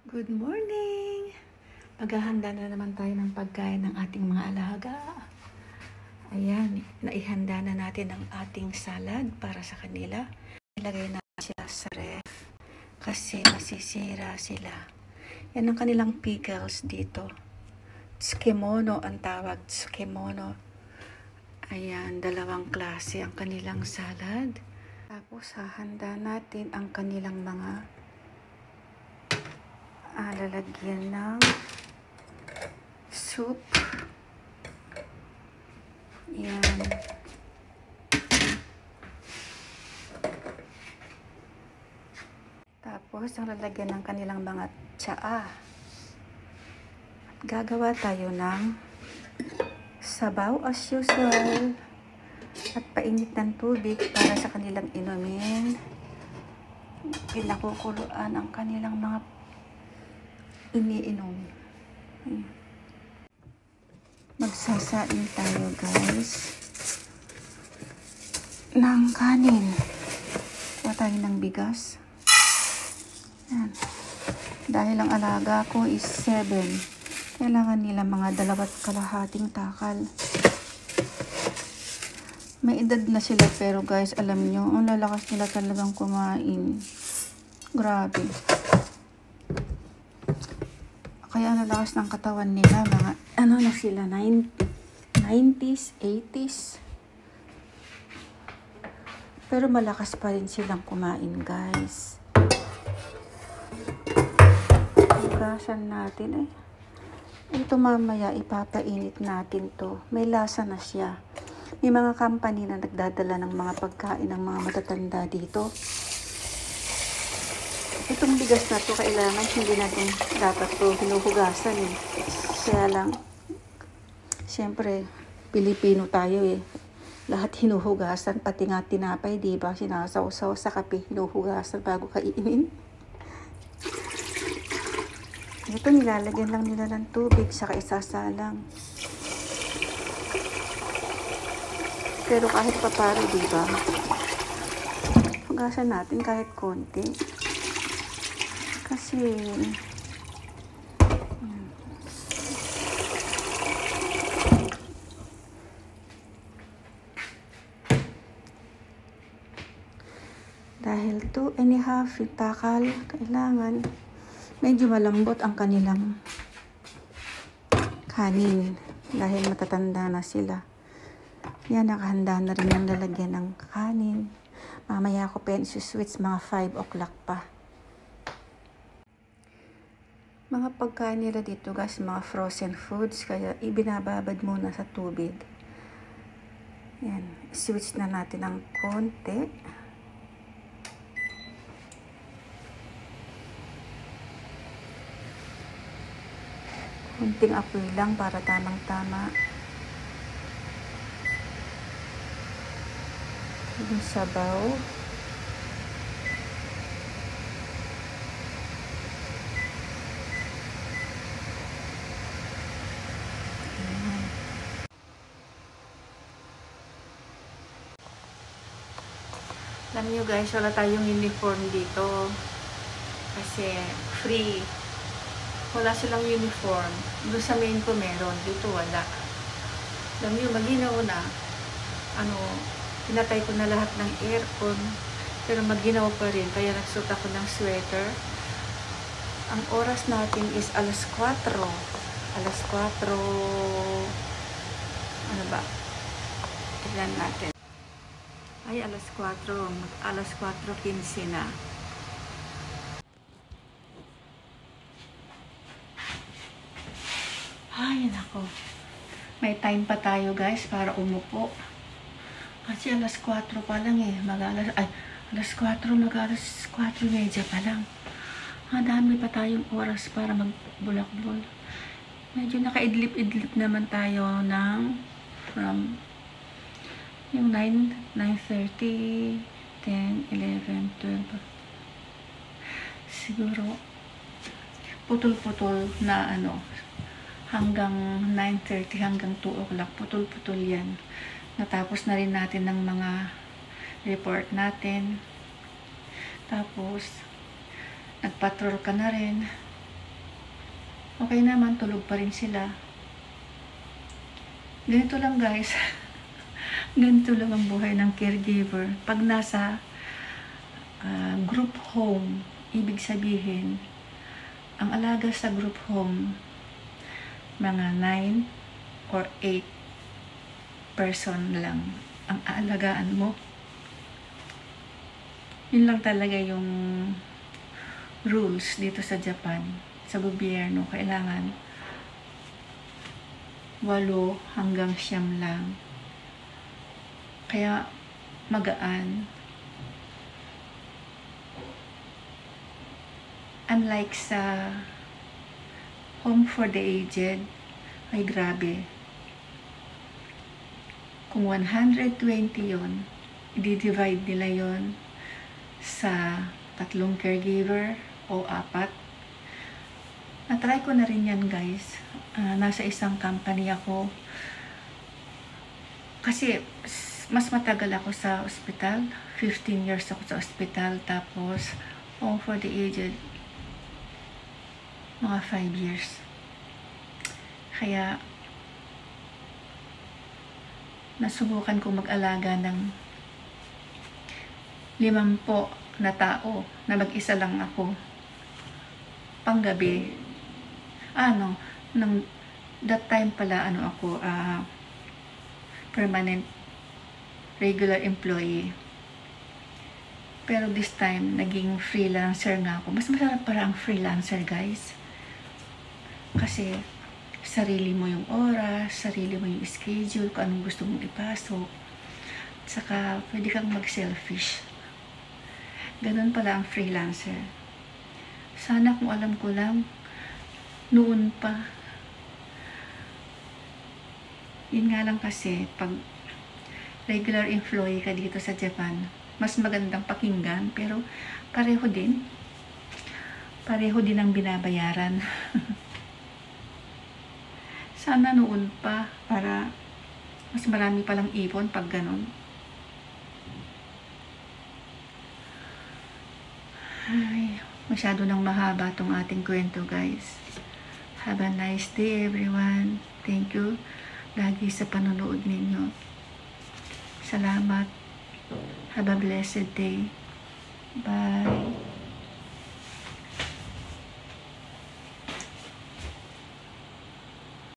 Good morning! Maghahanda na naman tayo ng pagkain ng ating mga alaga. Ayan, naihanda na natin ang ating salad para sa kanila. Ilagay natin sila sa ref kasi masisira sila. Yan ang kanilang pickles dito. Tsukemono ang tawag, tsukemono. Ayan, dalawang klase ang kanilang salad. Tapos hahanda natin ang kanilang mga lalagyan ng soup. Yan. Tapos, ang lalagyan ng kanilang mga tsaa. Gagawa tayo ng sabaw as usual at painit ng tubig para sa kanilang inumin. Pinakukuluan ang kanilang mga iniinom. Magsasain tayo guys ng kanin. Kuha tayo ng bigas. Yan. Dahil ang alaga ko is 7, kailangan nila mga 2.5 takal. May edad na sila pero guys, alam nyo, ang lalakas nila talagang kumain. Grabe. Kaya ang lalakas ng katawan nila, mga ano na sila, 90s, 80s. Pero malakas pa rin silang kumain, guys. Hugasan natin Ito mamaya, ipapainit natin to. May lasa na siya. May mga company na nagdadala ng mga pagkain ng mga matatanda dito. Itong bigas na to, kailangan hindi natin dapat to hinuhugasan Kaya lang, siyempre, Pilipino tayo Lahat hinuhugasan, pati nga tinapay, diba? Sinasawsaw sa kape, hinuhugasan bago kainin. Ito, nilalagyan lang nila ng tubig, saka isasalang. Pero kahit paparo, diba? Hugasan natin kahit konti. Kasi dahil 2.5 takal, kailangan medyo malambot ang kanilang kanin dahil matatanda na sila. Yan, nakahanda na rin ang lalagyan ng kanin. Mamaya ko pa yan switch mga 5 o'clock pa. Mga pagkain nila dito guys, mga frozen foods, kaya ibinababad muna sa tubig. Yan, switch na natin ng konti. Kunting apoy lang para tamang-tama. Yung sabaw. Alam nyo guys, wala tayong uniform dito. Kasi free. Wala silang uniform. Doon sa main ko meron. Dito wala. Alam nyo, maginaw na. Pinatay ko na lahat ng aircon. Pero maginaw pa rin. Kaya nagsuot ako ng sweater. Ang oras natin is 4:00. 4:00. Ano ba? Tignan natin. Ay, 4:00. 4:15 na. Ay, nako. May time pa tayo guys para umupo. Kasi 4:00 pa lang alas 4, mag-alas 4:30 pa lang. Dami pa tayong oras para magbulakbol. Medyo nakaidlip-idlip naman tayo from yung 9:30, 10, 11, 12. Siguro, putol-putol na hanggang 9:30, hanggang 2 o'clock. Putol-putol yan. Natapos na rin natin ng mga report natin. Tapos, nagpatrol ka na rin. Okay naman, tulog pa rin sila. Ganito lang guys. Ganito lang ang buhay ng caregiver. Pag nasa group home, ibig sabihin, ang alaga sa group home, mga 9 or 8 person lang ang aalagaan mo. Yun lang talaga yung rules dito sa Japan. Sa gobyerno, kailangan 8 hanggang 9 lang. Kaya magaan. Unlike sa home for the aged, ay grabe. Kung 120 yon, i-divide nila yon sa 3 caregiver o 4. Na-try ko na rin yan guys. Nasa isang company ako. Kasi mas matagal ako sa ospital. 15 years ako sa ospital. Tapos home for the aged, mga 5 years. Kaya nasubukan ko mag-alaga ng 50 na tao na mag-isa lang ako panggabi. Nung that time pala ako permanent regular employee. Pero this time naging freelancer nga ako. Mas masarap para ang freelancer guys. Kasi sarili mo yung oras, sarili mo yung schedule, kung anong gusto mong ipasok. Saka pwede kang mag-selfish. Ganun pala ang freelancer. Sana kung alam ko lang noon pa. Yun nga lang kasi pag regular employee ka dito sa Japan, mas magandang pakinggan, pero pareho din ang binabayaran. Sana noon pa para mas marami palang ipon pag ganun. Ay, masyado nang mahaba tong ating kwento guys. Have a nice day everyone. Thank you lagi sa panonood ninyo. Salamat. Have a blessed day. Bye.